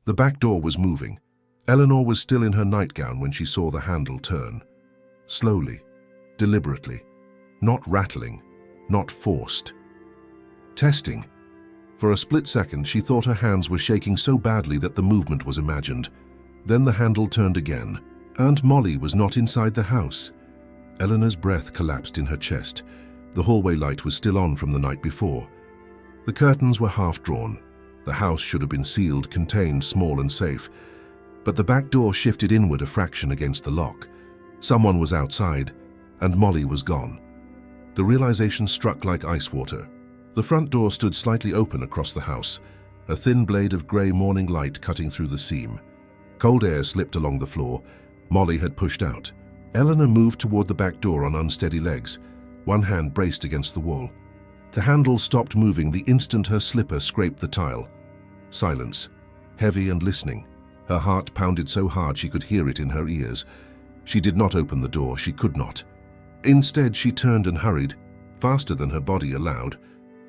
The back door was moving. Eleanor was still in her nightgown when she saw the handle turn. Slowly, deliberately, not rattling, not forced. Testing. For a split second, she thought her hands were shaking so badly that the movement was imagined. Then the handle turned again. Aunt Molly was not inside the house. Eleanor's breath collapsed in her chest. The hallway light was still on from the night before. The curtains were half drawn. The house should have been sealed, contained, small and safe. But the back door shifted inward a fraction against the lock. Someone was outside, and Molly was gone. The realization struck like ice water. The front door stood slightly open across the house, a thin blade of grey morning light cutting through the seam. Cold air slipped along the floor. Molly had pushed out. Eleanor moved toward the back door on unsteady legs, one hand braced against the wall. The handle stopped moving the instant her slipper scraped the tile. Silence, heavy and listening. Her heart pounded so hard she could hear it in her ears. She did not open the door, she could not. Instead, she turned and hurried, faster than her body allowed,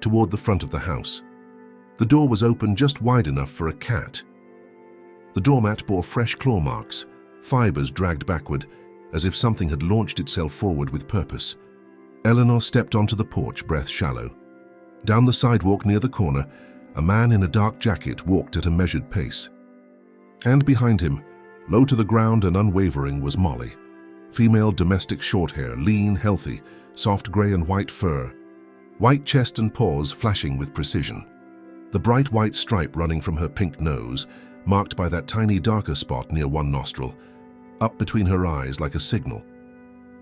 toward the front of the house. The door was open just wide enough for a cat. The doormat bore fresh claw marks, fibers dragged backward, as if something had launched itself forward with purpose. Eleanor stepped onto the porch, breath shallow. Down the sidewalk near the corner, a man in a dark jacket walked at a measured pace. And behind him, low to the ground and unwavering, was Molly. Female domestic short hair, lean, healthy, soft grey and white fur. White chest and paws flashing with precision. The bright white stripe running from her pink nose, marked by that tiny darker spot near one nostril, up between her eyes like a signal.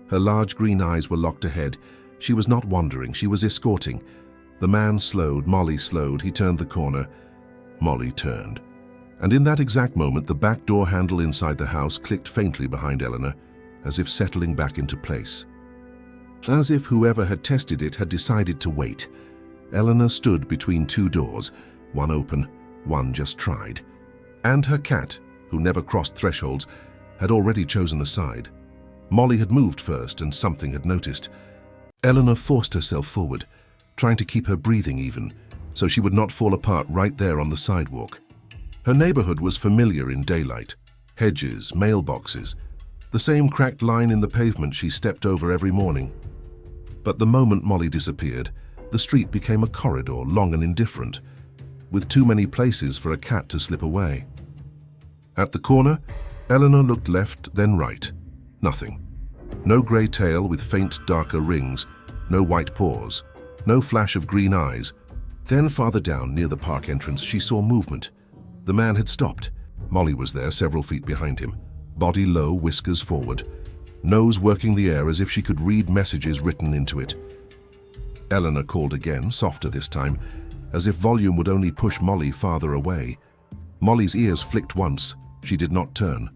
Her large green eyes were locked ahead. She was not wandering, she was escorting. The man slowed, Molly slowed, he turned the corner. Molly turned. And in that exact moment, the back door handle inside the house clicked faintly behind Eleanor, as if settling back into place. As if whoever had tested it had decided to wait. Eleanor stood between two doors, one open, one just tried. And her cat, who never crossed thresholds, had already chosen a side. Molly had moved first, and something had noticed. Eleanor forced herself forward, trying to keep her breathing even, so she would not fall apart right there on the sidewalk. Her neighborhood was familiar in daylight. Hedges, mailboxes, the same cracked line in the pavement she stepped over every morning. But the moment Molly disappeared, the street became a corridor, long and indifferent, with too many places for a cat to slip away. At the corner, Eleanor looked left, then right. Nothing. No grey tail with faint, darker rings, no white paws, no flash of green eyes. Then farther down, near the park entrance, she saw movement. The man had stopped. Molly was there, several feet behind him, body low, whiskers forward, nose working the air as if she could read messages written into it. Eleanor called again, softer this time, as if volume would only push Molly farther away. Molly's ears flicked once. She did not turn.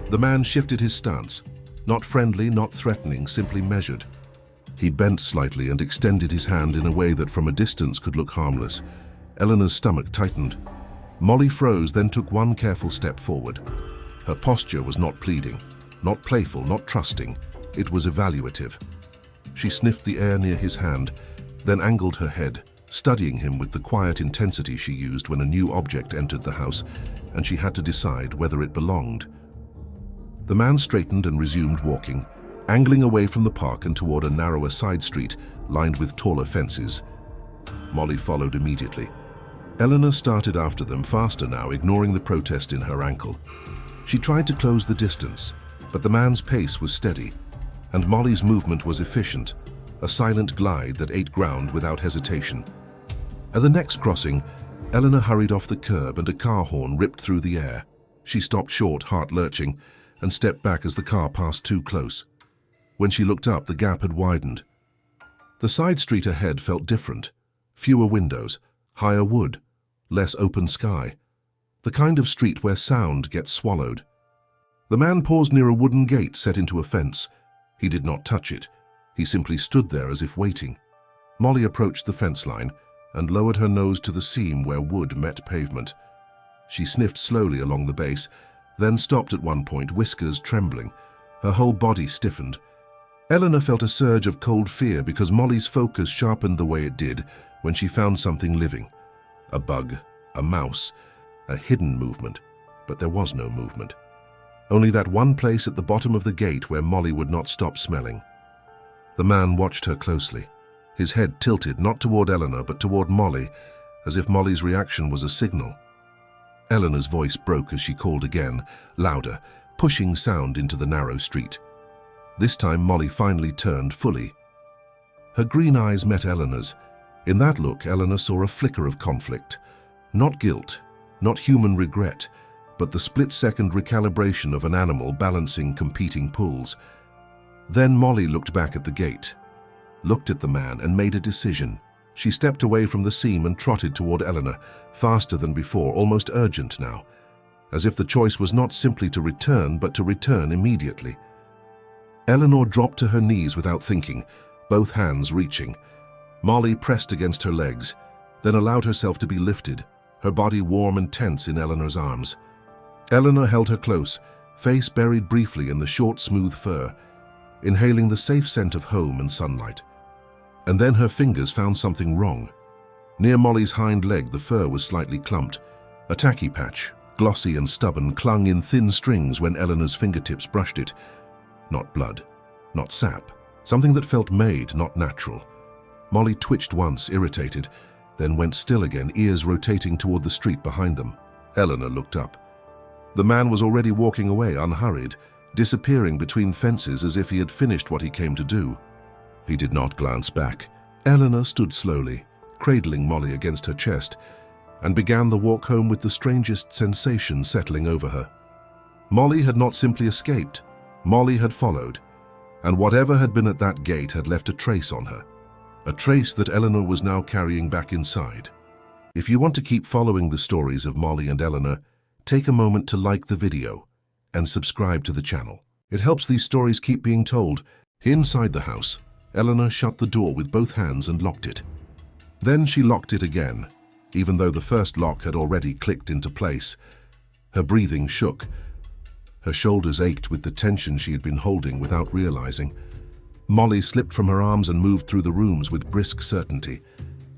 The man shifted his stance, not friendly, not threatening, simply measured. He bent slightly and extended his hand in a way that from a distance could look harmless. Eleanor's stomach tightened. Molly froze, then took one careful step forward. Her posture was not pleading, not playful, not trusting. It was evaluative. She sniffed the air near his hand, then angled her head, studying him with the quiet intensity she used when a new object entered the house, and she had to decide whether it belonged. The man straightened and resumed walking, angling away from the park and toward a narrower side street lined with taller fences. Molly followed immediately. Eleanor started after them, faster now, ignoring the protest in her ankle. She tried to close the distance, but the man's pace was steady, and Molly's movement was efficient, a silent glide that ate ground without hesitation. At the next crossing, Eleanor hurried off the curb and a car horn ripped through the air. She stopped short, heart lurching, and stepped back as the car passed too close. When she looked up, the gap had widened. The side street ahead felt different. Fewer windows, higher wood, less open sky. The kind of street where sound gets swallowed. The man paused near a wooden gate set into a fence. He did not touch it. He simply stood there as if waiting. Molly approached the fence line and lowered her nose to the seam where wood met pavement. She sniffed slowly along the base, then stopped at one point, whiskers trembling. Her whole body stiffened. Eleanor felt a surge of cold fear because Molly's focus sharpened the way it did when she found something living. A bug, a mouse, a hidden movement. but there was no movement. Only that one place at the bottom of the gate where Molly would not stop smelling. The man watched her closely, his head tilted not toward Eleanor but toward Molly, as if Molly's reaction was a signal. Eleanor's voice broke as she called again, louder, pushing sound into the narrow street. This time Molly finally turned fully. Her green eyes met Eleanor's. In that look, Eleanor saw a flicker of conflict. Not guilt, not human regret, but the split-second recalibration of an animal balancing competing pulls. Then Molly looked back at the gate, looked at the man and made a decision. She stepped away from the seam and trotted toward Eleanor, faster than before, almost urgent now, as if the choice was not simply to return, but to return immediately. Eleanor dropped to her knees without thinking, both hands reaching. Molly pressed against her legs, then allowed herself to be lifted, her body warm and tense in Eleanor's arms. Eleanor held her close, face buried briefly in the short, smooth fur, inhaling the safe scent of home and sunlight. And then her fingers found something wrong. Near Molly's hind leg, the fur was slightly clumped. A tacky patch, glossy and stubborn, clung in thin strings when Eleanor's fingertips brushed it. Not blood, not sap, something that felt made, not natural. Molly twitched once, irritated, then went still again, ears rotating toward the street behind them. Eleanor looked up. The man was already walking away, unhurried, disappearing between fences as if he had finished what he came to do. He did not glance back. Eleanor stood slowly, cradling Molly against her chest, and began the walk home with the strangest sensation settling over her. Molly had not simply escaped. Molly had followed, and whatever had been at that gate had left a trace on her. A trace that Eleanor was now carrying back inside. If you want to keep following the stories of Molly and Eleanor, take a moment to like the video and subscribe to the channel. It helps these stories keep being told. Inside the house, Eleanor shut the door with both hands and locked it. Then she locked it again, even though the first lock had already clicked into place. Her breathing shook. Her shoulders ached with the tension she had been holding without realizing. Molly slipped from her arms and moved through the rooms with brisk certainty.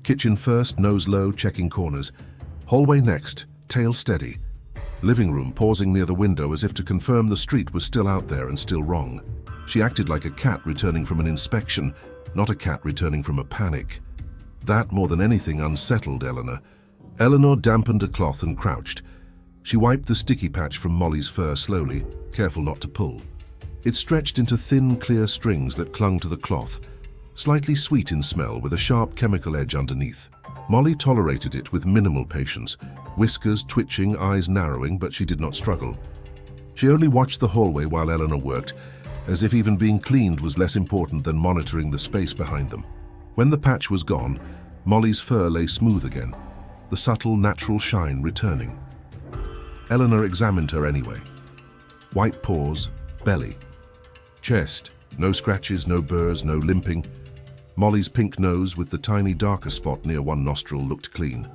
Kitchen first, nose low, checking corners. Hallway next, tail steady. Living room, pausing near the window as if to confirm the street was still out there and still wrong. She acted like a cat returning from an inspection, not a cat returning from a panic. That, more than anything, unsettled Eleanor. Eleanor dampened a cloth and crouched. She wiped the sticky patch from Molly's fur slowly, careful not to pull. It stretched into thin, clear strings that clung to the cloth, slightly sweet in smell with a sharp chemical edge underneath. Molly tolerated it with minimal patience, whiskers twitching, eyes narrowing, but she did not struggle. She only watched the hallway while Eleanor worked, as if even being cleaned was less important than monitoring the space behind them. When the patch was gone, Molly's fur lay smooth again, the subtle, natural shine returning. Eleanor examined her anyway. White paws, belly, chest, no scratches, no burrs, no limping. Molly's pink nose with the tiny darker spot near one nostril looked clean.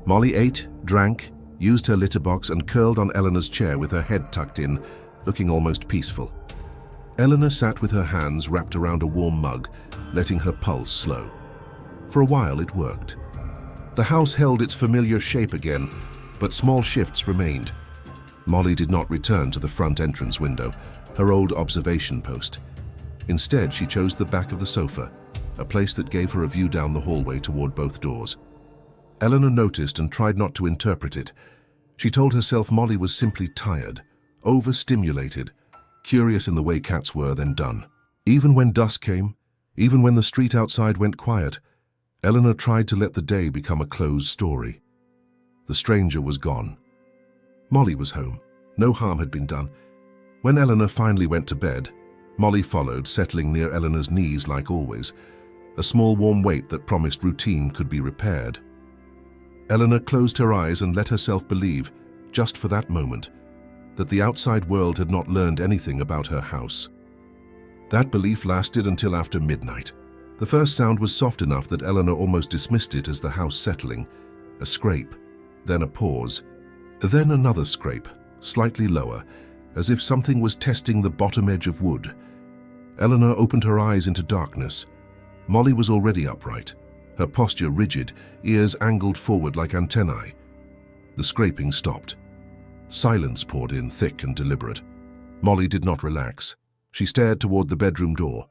Molly ate, drank, used her litter box and curled on Eleanor's chair with her head tucked in, looking almost peaceful. Eleanor sat with her hands wrapped around a warm mug, letting her pulse slow. For a while it worked. The house held its familiar shape again, but small shifts remained. Molly did not return to the front entrance window, her old observation post. Instead, she chose the back of the sofa, a place that gave her a view down the hallway toward both doors. Eleanor noticed and tried not to interpret it. She told herself Molly was simply tired, overstimulated, curious in the way cats were, then done. Even when dusk came, even when the street outside went quiet, Eleanor tried to let the day become a closed story. The stranger was gone. Molly was home. No harm had been done. When Eleanor finally went to bed, Molly followed, settling near Eleanor's knees like always, a small warm weight that promised routine could be repaired. Eleanor closed her eyes and let herself believe, just for that moment, that the outside world had not learned anything about her house. That belief lasted until after midnight. The first sound was soft enough that Eleanor almost dismissed it as the house settling. A scrape, then a pause, then another scrape, slightly lower, as if something was testing the bottom edge of wood. Eleanor opened her eyes into darkness. Molly was already upright, her posture rigid, ears angled forward like antennae. The scraping stopped. Silence poured in, thick and deliberate. Molly did not relax. She stared toward the bedroom door.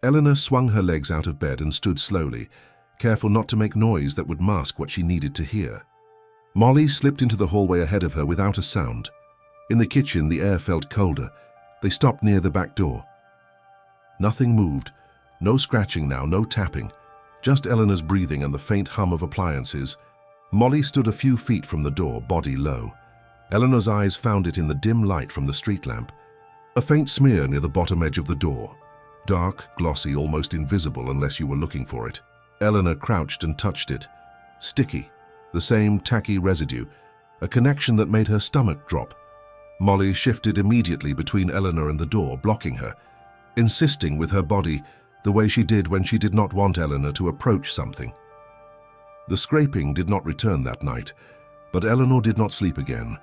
Eleanor swung her legs out of bed and stood slowly, careful not to make noise that would mask what she needed to hear. Molly slipped into the hallway ahead of her without a sound. In the kitchen, the air felt colder. They stopped near the back door. Nothing moved. No scratching now, no tapping. Just Eleanor's breathing and the faint hum of appliances. Molly stood a few feet from the door, body low. Eleanor's eyes found it in the dim light from the street lamp. A faint smear near the bottom edge of the door. Dark, glossy, almost invisible unless you were looking for it. Eleanor crouched and touched it. Sticky. The same tacky residue. A connection that made her stomach drop. Molly shifted immediately between Eleanor and the door, blocking her, insisting with her body the way she did when she did not want Eleanor to approach something. The scraping did not return that night, but Eleanor did not sleep again.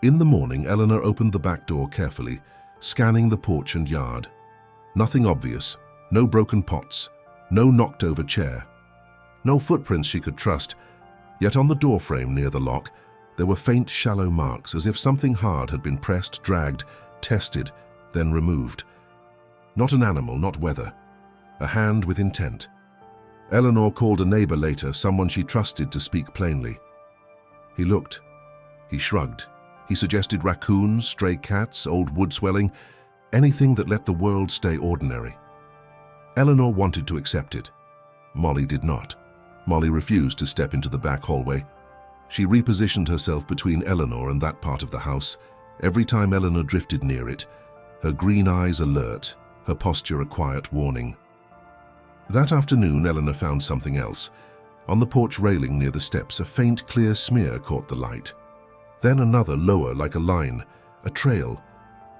In the morning, Eleanor opened the back door carefully, scanning the porch and yard. Nothing obvious, no broken pots, no knocked-over chair. No footprints she could trust, yet on the doorframe near the lock, there were faint, shallow marks as if something hard had been pressed, dragged, tested, then removed. Not an animal, not weather. A hand with intent. Eleanor called a neighbor later, someone she trusted, to speak plainly. He looked. He shrugged. He suggested raccoons, stray cats, old wood swelling, anything that let the world stay ordinary. Eleanor wanted to accept it. Molly did not. Molly refused to step into the back hallway. She repositioned herself between Eleanor and that part of the house. Every time Eleanor drifted near it, her green eyes alert, her posture a quiet warning. That afternoon, Eleanor found something else. On the porch railing near the steps, a faint, clear smear caught the light. Then another, lower, like a line, a trail.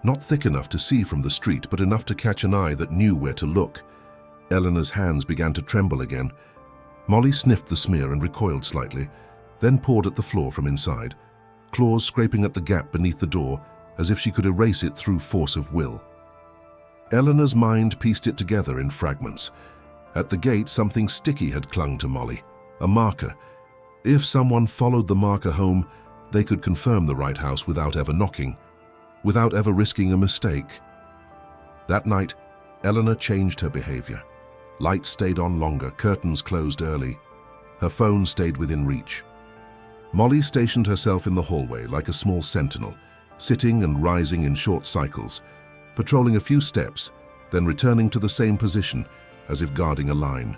Not thick enough to see from the street, but enough to catch an eye that knew where to look. Eleanor's hands began to tremble again. Molly sniffed the smear and recoiled slightly, then pawed at the floor from inside, claws scraping at the gap beneath the door as if she could erase it through force of will. Eleanor's mind pieced it together in fragments. At the gate, something sticky had clung to Molly, a marker. If someone followed the marker home, they could confirm the right house without ever knocking, without ever risking a mistake. That night, Eleanor changed her behavior. Lights stayed on longer, curtains closed early. Her phone stayed within reach. Molly stationed herself in the hallway like a small sentinel, sitting and rising in short cycles, patrolling a few steps, then returning to the same position, as if guarding a line.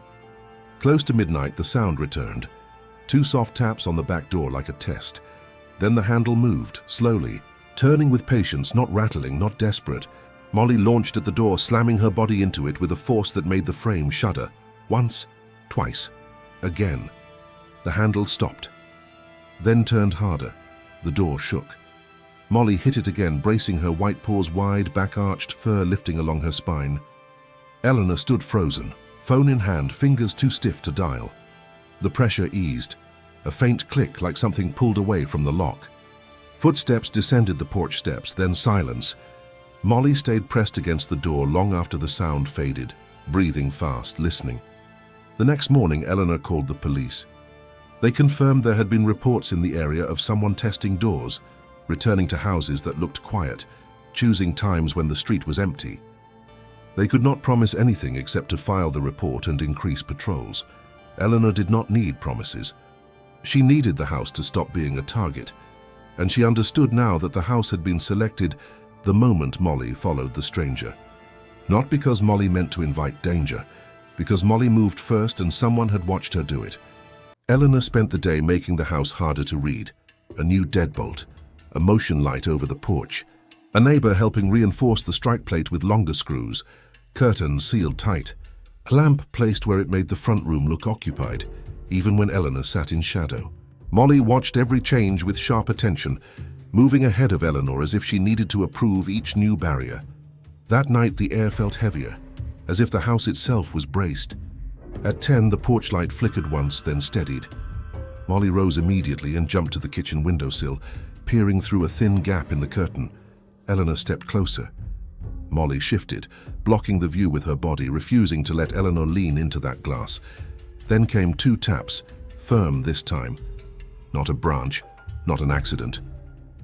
Close to midnight, the sound returned. 2 soft taps on the back door like a test. Then the handle moved, slowly, turning with patience, not rattling, not desperate. Molly launched at the door, slamming her body into it with a force that made the frame shudder. Once, twice, again. The handle stopped, then turned harder. The door shook. Molly hit it again, bracing her white paws wide, back-arched, fur lifting along her spine. Eleanor stood frozen, phone in hand, fingers too stiff to dial. The pressure eased. A faint click like something pulled away from the lock. Footsteps descended the porch steps, then silence. Molly stayed pressed against the door long after the sound faded, breathing fast, listening. The next morning, Eleanor called the police. They confirmed there had been reports in the area of someone testing doors, returning to houses that looked quiet, choosing times when the street was empty. They could not promise anything except to file the report and increase patrols. Eleanor did not need promises. She needed the house to stop being a target, and she understood now that the house had been selected the moment Molly followed the stranger. Not because Molly meant to invite danger, because Molly moved first and someone had watched her do it. Eleanor spent the day making the house harder to read. A new deadbolt, a motion light over the porch, a neighbor helping reinforce the strike plate with longer screws, curtains sealed tight, a lamp placed where it made the front room look occupied, even when Eleanor sat in shadow. Molly watched every change with sharp attention, moving ahead of Eleanor as if she needed to approve each new barrier. That night the air felt heavier, as if the house itself was braced. At 10, the porch light flickered once, then steadied. Molly rose immediately and jumped to the kitchen windowsill, peering through a thin gap in the curtain. Eleanor stepped closer. Molly shifted, blocking the view with her body, refusing to let Eleanor lean into that glass. Then came 2 taps, firm this time. Not a branch, not an accident.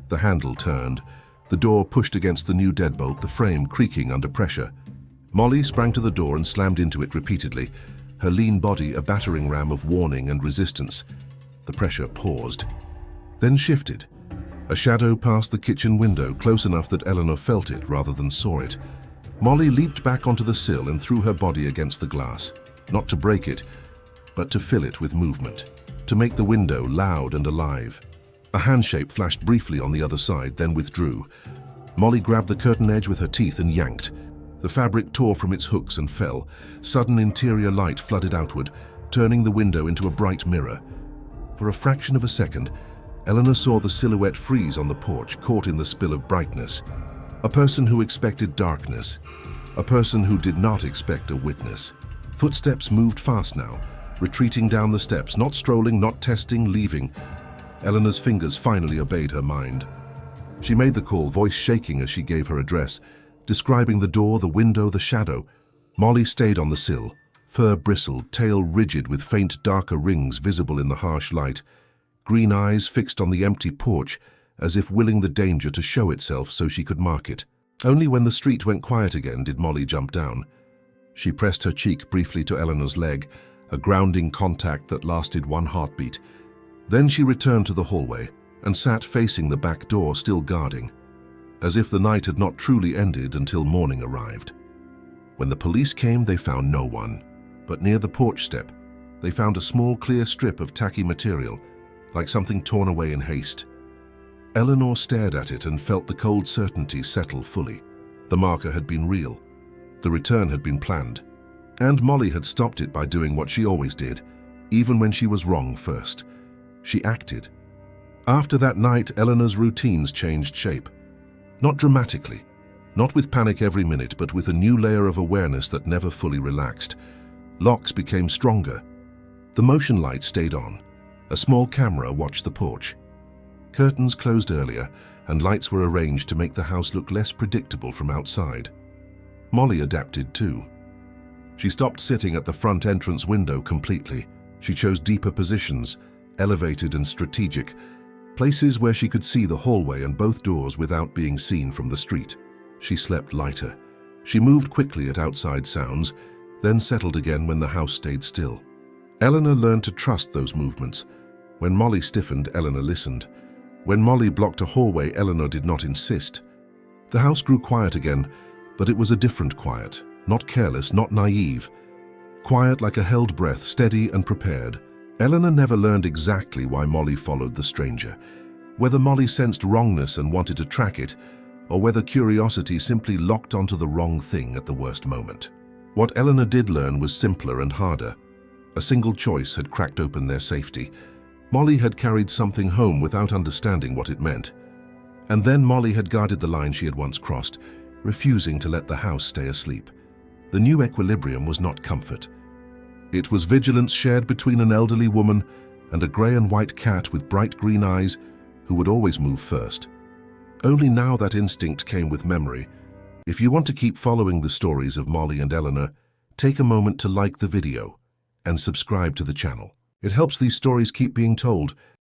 The handle turned. The door pushed against the new deadbolt, the frame creaking under pressure. Molly sprang to the door and slammed into it repeatedly, her lean body a battering ram of warning and resistance. The pressure paused, then shifted. A shadow passed the kitchen window, close enough that Eleanor felt it rather than saw it. Molly leaped back onto the sill and threw her body against the glass, not to break it, but to fill it with movement, to make the window loud and alive. A handshape flashed briefly on the other side, then withdrew. Molly grabbed the curtain edge with her teeth and yanked. The fabric tore from its hooks and fell. Sudden interior light flooded outward, turning the window into a bright mirror. For a fraction of a second, Eleanor saw the silhouette freeze on the porch, caught in the spill of brightness. A person who expected darkness. A person who did not expect a witness. Footsteps moved fast now, retreating down the steps, not strolling, not testing, leaving. Eleanor's fingers finally obeyed her mind. She made the call, voice shaking as she gave her address, describing the door, the window, the shadow. Molly stayed on the sill, fur bristled, tail rigid with faint darker rings visible in the harsh light, green eyes fixed on the empty porch, as if willing the danger to show itself so she could mark it. Only when the street went quiet again did Molly jump down. She pressed her cheek briefly to Eleanor's leg, a grounding contact that lasted one heartbeat. Then she returned to the hallway and sat facing the back door, still guarding, as if the night had not truly ended until morning arrived. When the police came, they found no one, but near the porch step, they found a small clear strip of tacky material, like something torn away in haste. Eleanor stared at it and felt the cold certainty settle fully. The marker had been real. The return had been planned. And Molly had stopped it by doing what she always did, even when she was wrong first. She acted. After that night, Eleanor's routines changed shape. Not dramatically, not with panic every minute, but with a new layer of awareness that never fully relaxed. Locks became stronger. The motion light stayed on. A small camera watched the porch. Curtains closed earlier, and lights were arranged to make the house look less predictable from outside. Molly adapted too. She stopped sitting at the front entrance window completely. She chose deeper positions, elevated and strategic, places where she could see the hallway and both doors without being seen from the street. She slept lighter. She moved quickly at outside sounds, then settled again when the house stayed still. Eleanor learned to trust those movements. When Molly stiffened, Eleanor listened. When Molly blocked a hallway, Eleanor did not insist. The house grew quiet again, but it was a different quiet, not careless, not naive. Quiet like a held breath, steady and prepared. Eleanor never learned exactly why Molly followed the stranger, whether Molly sensed wrongness and wanted to track it, or whether curiosity simply locked onto the wrong thing at the worst moment. What Eleanor did learn was simpler and harder. A single choice had cracked open their safety. Molly had carried something home without understanding what it meant. And then Molly had guarded the line she had once crossed, refusing to let the house stay asleep. The new equilibrium was not comfort. It was vigilance shared between an elderly woman and a grey and white cat with bright green eyes who would always move first. Only now that instinct came with memory. If you want to keep following the stories of Molly and Eleanor, take a moment to like the video and subscribe to the channel. It helps these stories keep being told